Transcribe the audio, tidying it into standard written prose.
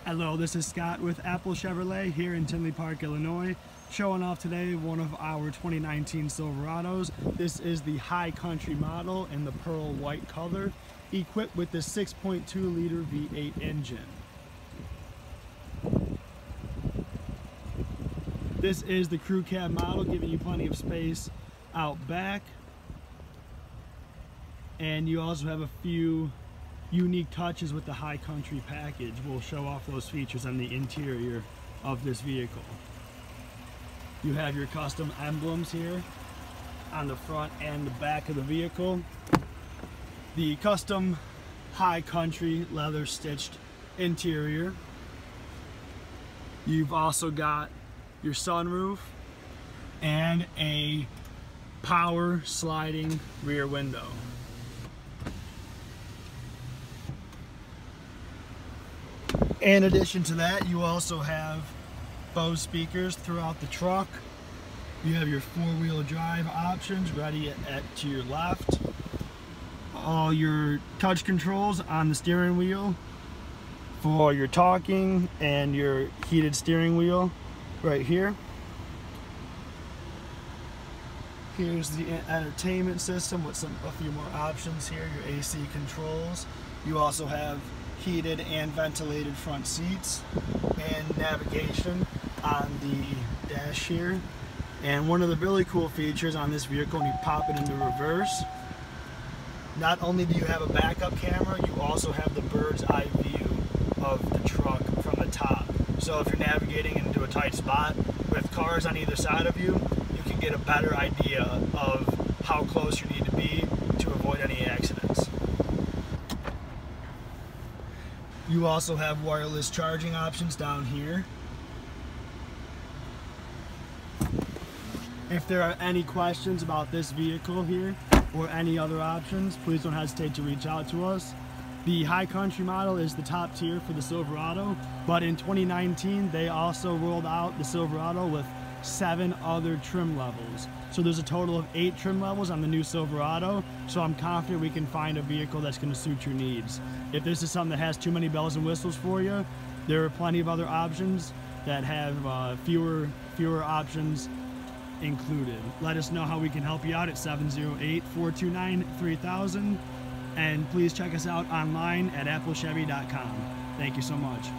Hello, this is Scott with Apple Chevrolet here in Tinley Park, Illinois, showing off today one of our 2019 Silverados. This is the High Country model in the pearl white color, equipped with the 6.2 liter V8 engine. This is the crew cab model, giving you plenty of space out back. And you also have a few unique touches with the High Country package. We'll show off those features on the interior of this vehicle. You have your custom emblems here on the front and the back of the vehicle. The custom High Country leather stitched interior. You've also got your sunroof and a power sliding rear window. In addition to that, you also have Bose speakers throughout the truck. You have your four-wheel drive options ready to your left. All your touch controls on the steering wheel for your talking, and your heated steering wheel right here. Here's the entertainment system with a few more options here. Your AC controls. You also have heated and ventilated front seats and navigation on the dash here. And one of the really cool features on this vehicle, when you pop it into reverse, not only do you have a backup camera, you also have the bird's eye view of the truck from the top. So if you're navigating into a tight spot with cars on either side of you, you can get a better idea of how close you need to be to avoid any accidents. You also have wireless charging options down here. If there are any questions about this vehicle here or any other options, please don't hesitate to reach out to us. The High Country model is the top tier for the Silverado, but in 2019 they also rolled out the Silverado with 7 other trim levels. So there's a total of 8 trim levels on the new Silverado, so I'm confident we can find a vehicle that's going to suit your needs. If this is something that has too many bells and whistles for you, there are plenty of other options that have fewer options included. Let us know how we can help you out at 708-429-3000, and please check us out online at applechevy.com. Thank you so much.